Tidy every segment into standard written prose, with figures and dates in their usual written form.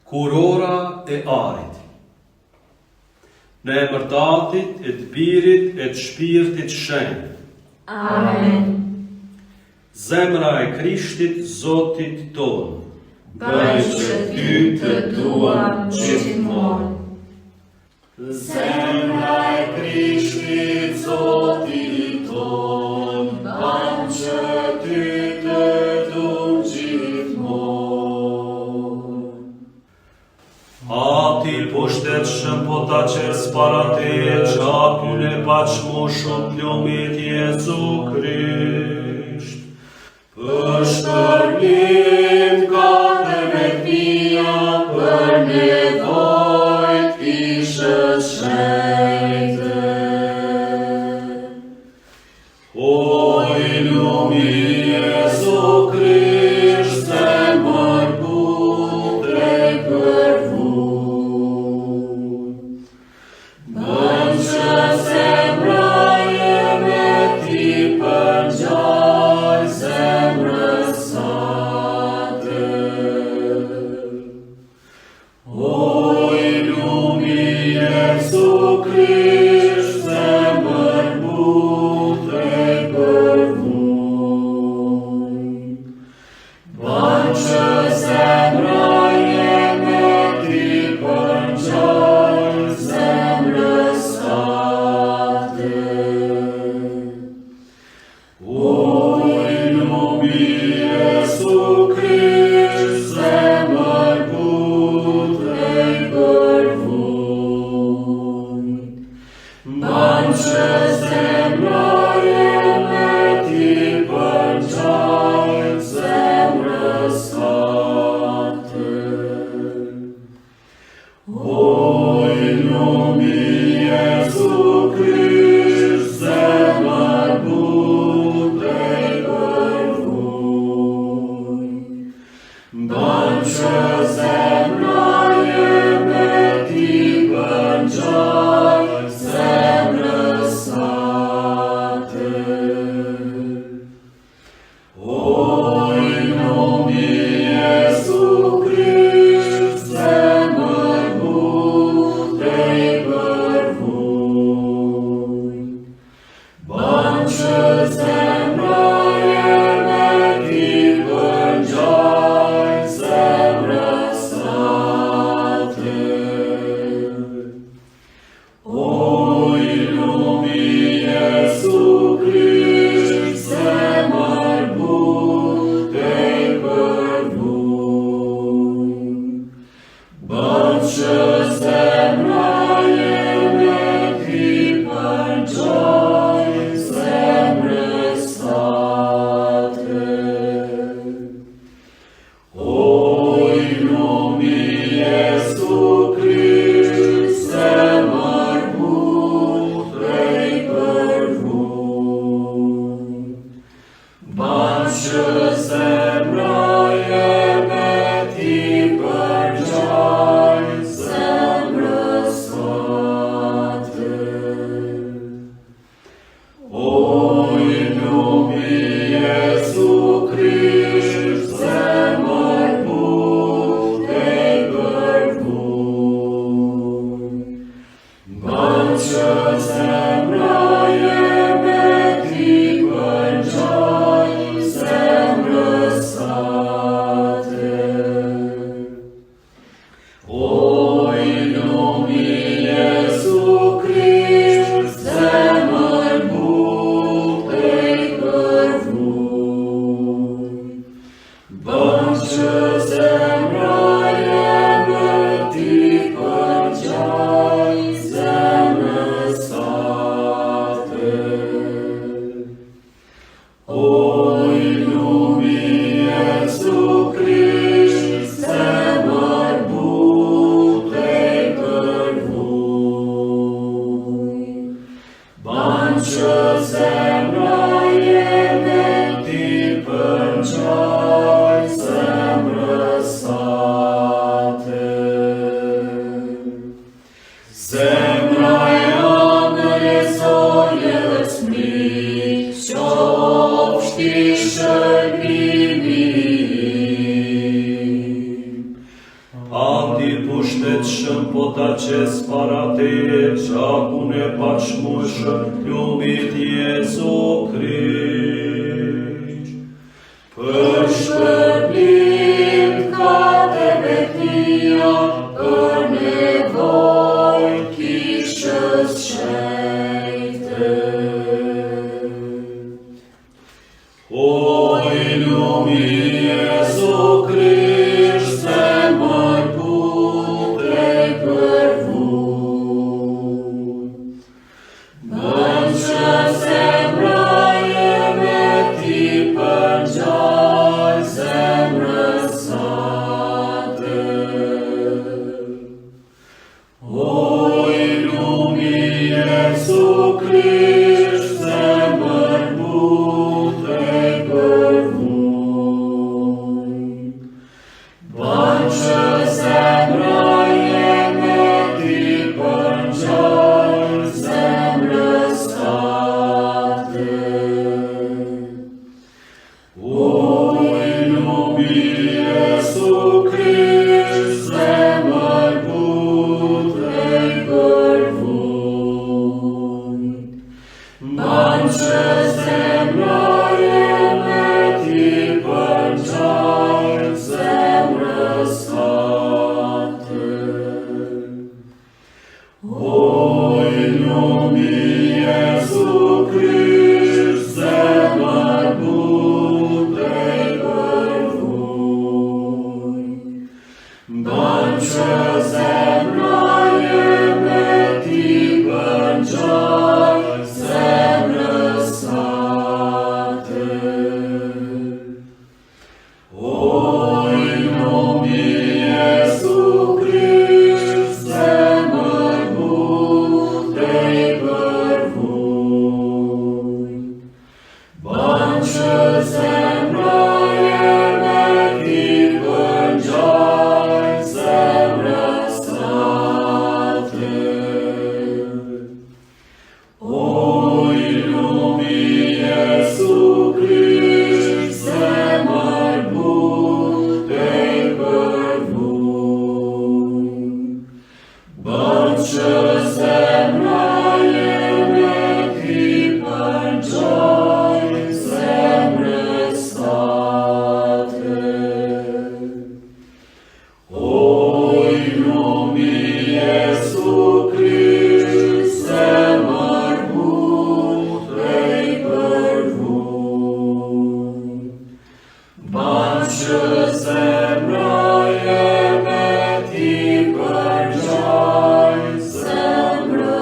Kur ora e arit. Në emër të Atit, e të Birit, e të Shpirtit Shenjtë. Amen. Zemra e Krishtit Zotit tonë, Bëj që ty të duam gjithmonë. Zemra e Krishtit Zotit tonë, bëj që ty të duam gjithmonë. Ati poshtetshëm po ta qes para teje, që aty ne paqmoshëm plomit Jezu Krisht. Për shpërblim ka dhe vetmia, për nevojt kishës shenjtë. Oj, lumi Jezu Krisht, zemër butre për vuj. Bën që zemra jeme ti përngjall zemrës sate. Oj, lumi Jezu Krisht, zemër butre për vuj. Bën që zemra jeme ti përngjall zemrës sate. Oj, lumi Jezu Krisht, zemër butre për vuj. Ban që zemra jeme ti përngjall zemrës sate. Oj, lumi Jezu Krisht, zemër butre për vuj. Ban që zemra jeme ti përngjall zemrës sate. Oj, lumi Jezu Krisht, zemër butre për vuj. Ban që zemra jeme ti përngjall zemrës sate. Oj, lumi Jezu Krisht, zemër butre për vuj. Ban që zemra jeme ti përngjall zemrës sate. Oj, lumi Jezu Krisht, zemër butre për vuj. Ban që zemra jeme ti përngjall zemrës a ti puštečem potače sparate, čaku ne pačmuš, ljubit Jezu Krič. Pășpăblim ca de vetnia, în nevoi chișă-s șeite. Oi, lumii Jezu Križ, semăr putrei părvui. Bănce semrajeme ti pănceai semrăsate. Oi, lumii Jezu Križ, semăr putrei părvui. Bănce semrajeme ti pănceai semrăsate. Oi, lumii Jezu Križ, semăr putrei părvui. Bănce semrajeme ti pănceai semrăsate. Oi, lumii Jezu Križ, semăr putrei părvui. Bănce semrajeme ti pănceai semrăsate. Oi, lumii Jezu Križ, semăr putrei părvui. Bănce semrajeme ti pănceai semrăsate. Oi, lumii Jezu Križ, semăr putrei părvui. Bănce semrajeme ti pănceai semrăsate. Oi, lumii Jezu Križ, semăr putrei părvui. Bănce semrajeme ti pănceai semrăsate.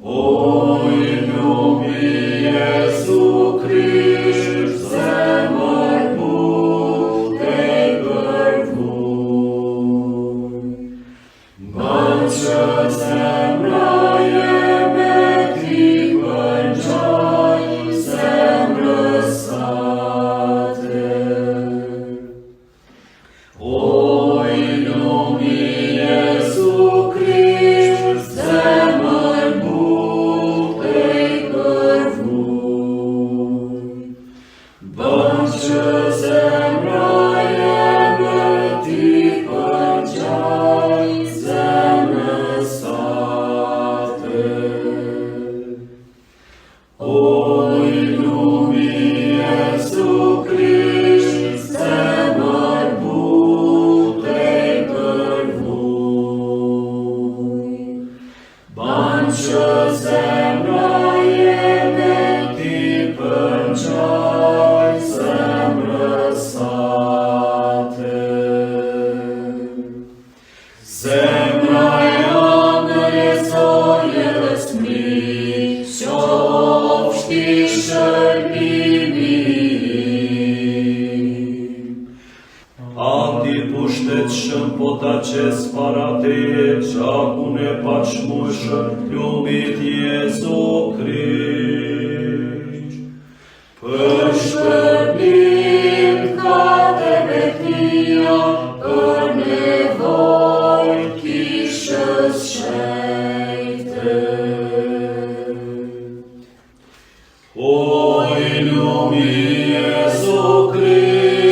Oi, lumii Jezu Križ, semăr putrei părvui. Bănce semrajeme ti pănceai semrăsate. Oi, lumii Jezu Križ, semăr putrei părvui. Bănce semrajeme ti pănceai semrăsate. Oi, lumii Jezu Križ, semăr putrei părvui. Bănce semrajeme ti pănceai semrăsate. Semraja Jezoje smí, čo vštyšelbimi. A ti puštečem potače sparate, čaku ne pačmuš, ljubit Jezu Krič. Pășpăblim ca de vetnia, în nevoi chișă-s șeite. Oi, lumii Jezu Križ,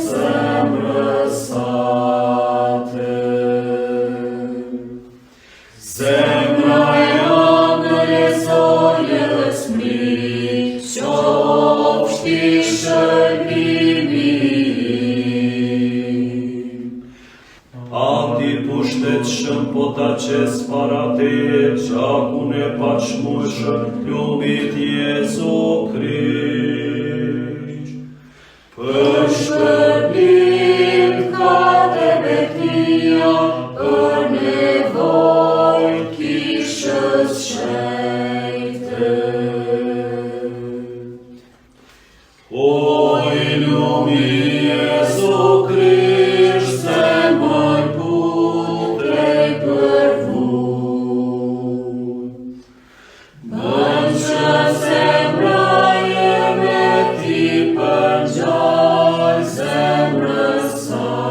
sem răsate. Zemra Ioanele zoje răsmi, și-obști șelbimi. Adi puštet šem potače sparate, čaku ne pač muž ljubit Jezu Krist. Pășpărbim ca de betnia, în nevoi chișă-s șeite. Oi lumi Jezu Krist, semăr putrei părvui. Bănce sembraie meti pângeai sem răsate.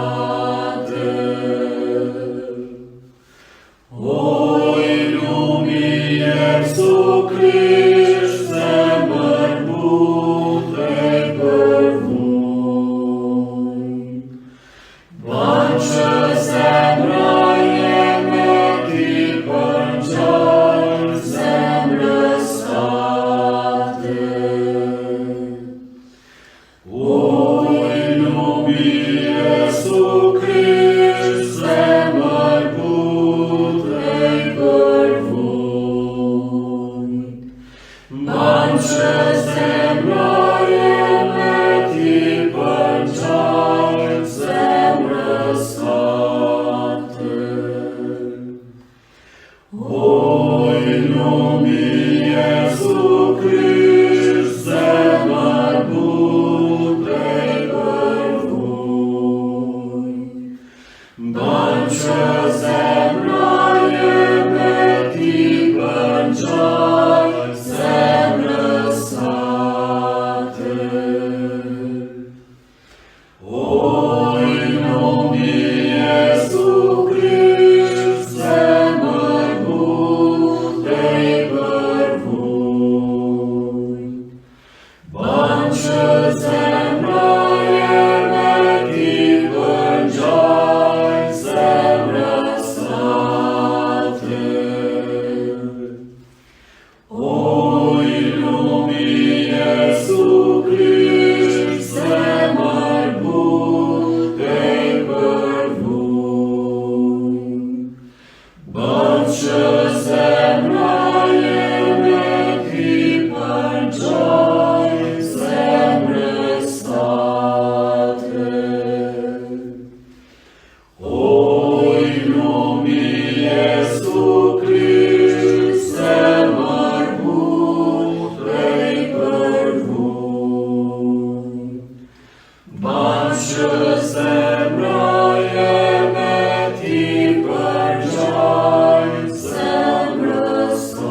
Oi lumi Jezu Krist, semăr putrei părvui. Bănce sembraie meti pângeai sem răsate. Oi lumi Jezu Krist, semăr putrei părvui. Bănce sembraie meti pângeai sem răsate. Oi lumi Jezu Krist, semăr putrei părvui. Bănce sembraie meti pângeai sem răsate. Oi lumi Jezu Krist, semăr putrei părvui. Bănce sembraie meti pângeai sem răsate. Oi lumi Jezu Krist, semăr putrei părvui. Bănce sembraie meti pângeai sem răsate. Oi lumi Jezu Krist, semăr putrei părvui. Bănce sembraie meti pângeai sem răsate.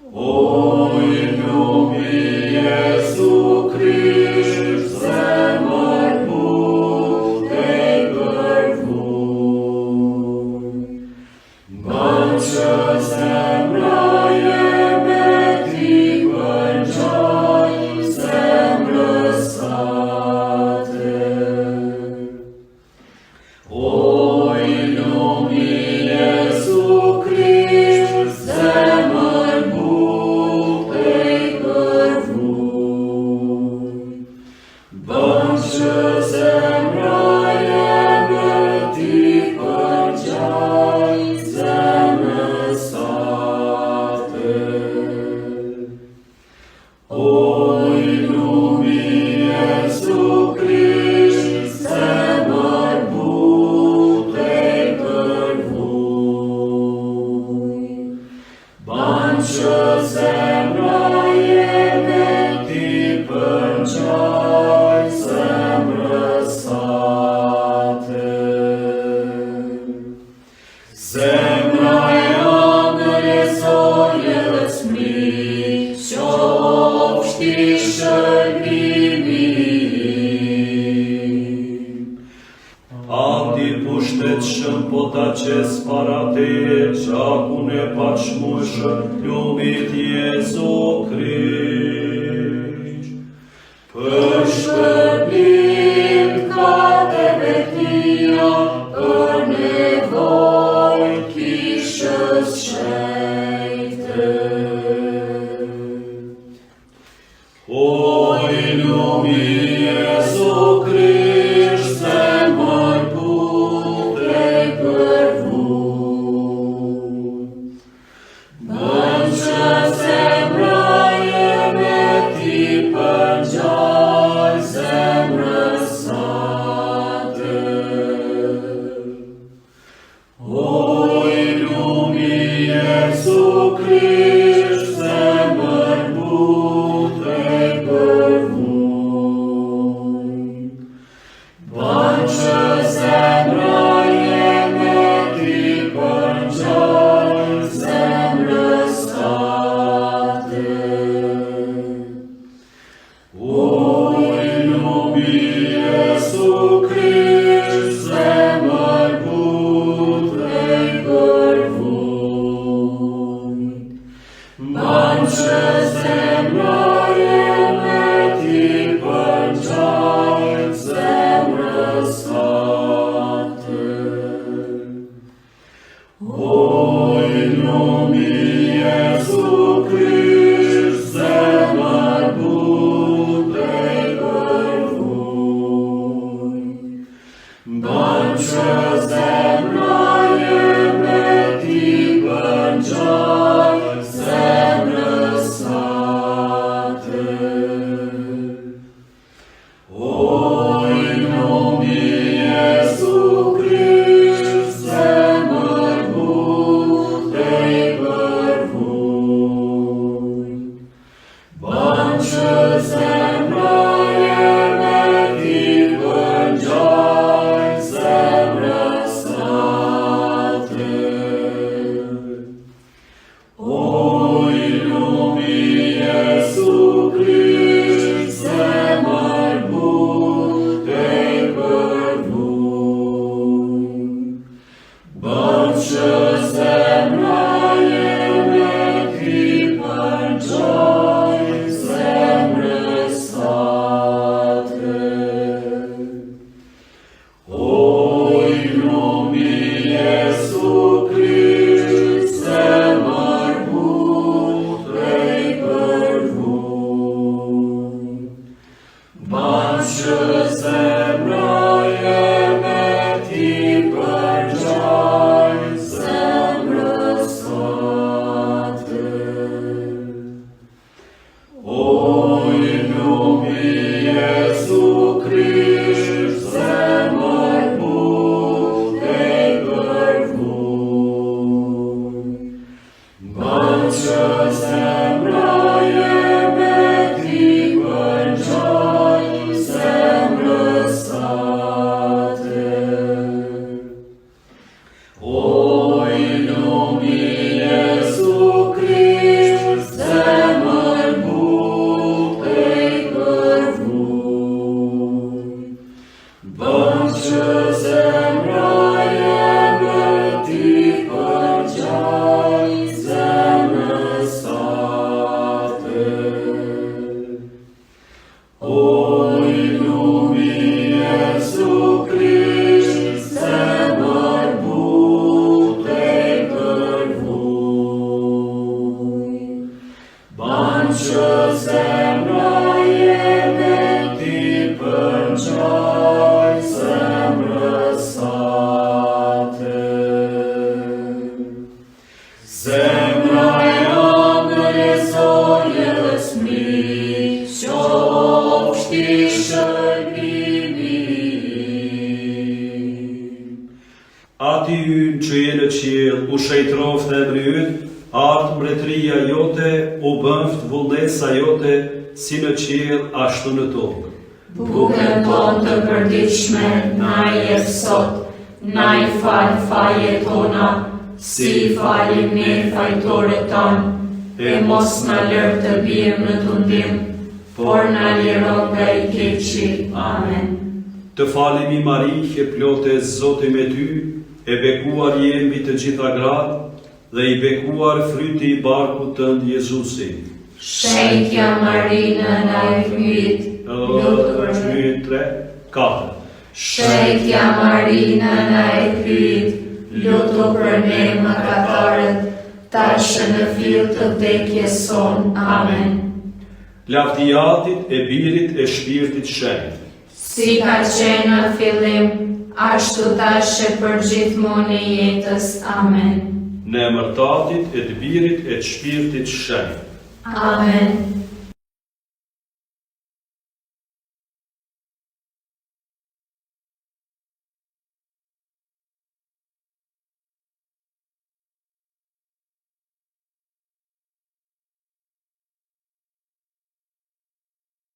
Oi lumi Jezu Krist, semăr putrei părvui. Bănce sembraie meti pângeai sem răsate. Oi lumi Jezu Krist, semăr putrei părvui. Bănce sembraie meti pângeai sem răsate. Oi lumi Jezu Krist, semăr putrei părvui. Bănce sembraie meti pângeai sem răsate. Zemra Ioanele zoje răsmi, și-obști șelbimi. Adi puštet šem potače sparate, čaku ne pač muž ljubit Jezu Krist. Oi lumii Iesu Christ, semăr putrei cărvui. Bănce sembraie meti pângeai semrăsate. Oi lumii Iesu Christ, semăr putrei cărvui. Bănce sembraie meti pângeai semrăsate. Oi lumii Iesu Christ, semăr putrei cărvui. Bănce sembraie meti pângeai semrăsate. Oi lumii Iesu Christ, semăr putrei cărvui. Bănce sembraie meti pângeai semrăsate. Oi lumii Iesu Christ, semăr putrei cărvui. Bănce sembraie meti pângeai semrăsate. Oi lumii Iesu Christ, semăr putrei cărvui. Bănce sembraie meti pângeai semrăsate. Oi lumii Iesu Christ, semăr putrei cărvui. Bănce sembraie meti pângeai semrăsate. Oi lumii Iesu Christ, semăr putrei cărvui. Bănce sembraie meti pângeai semrăsate. Oi lumii Iesu Christ, semăr putrei cărvui. Bănce sembraie meti pângeai semrăsate. Oi lumii Iesu Christ, semăr putrei cărvui. Bănce sembraie meti pângeai semrăsate. Земля ангеле зоре лесми, що вштіше Ati yn që je në qiell, u shejtroft e mryt, art mbretëria jote, u bëft vullnesa jote, si në qiell ashtu në tokë. Bukën tonë të përditshme na i jep sot, na i fal fajet tona, si i falim ne fajtorët tonë, e mos na lër të bijmë në tundim, por na liro nga i keqi. Amen. Të falemi Mari, e plote Zoti me ty, e bekuar jemi të gjitha gratë, dhe i bekuar fryti i barkut tënd Jezusi. Shejtja Marinë na i fryt, lutë për ne. 1, 2, 3, 4. Shejtja Marinë na i fryt, lutë për ne mëkatarët, tashë në fill të vdekjes son. Amen. Lavdiatit e Birit e Shpirtit Shenjtë. Si ka qenë në fillim, ashtu tash e për gjithmonë e jetës. Amen. Në emër të Atit e të Birit e të Shpirtit Shenjtë. Amen.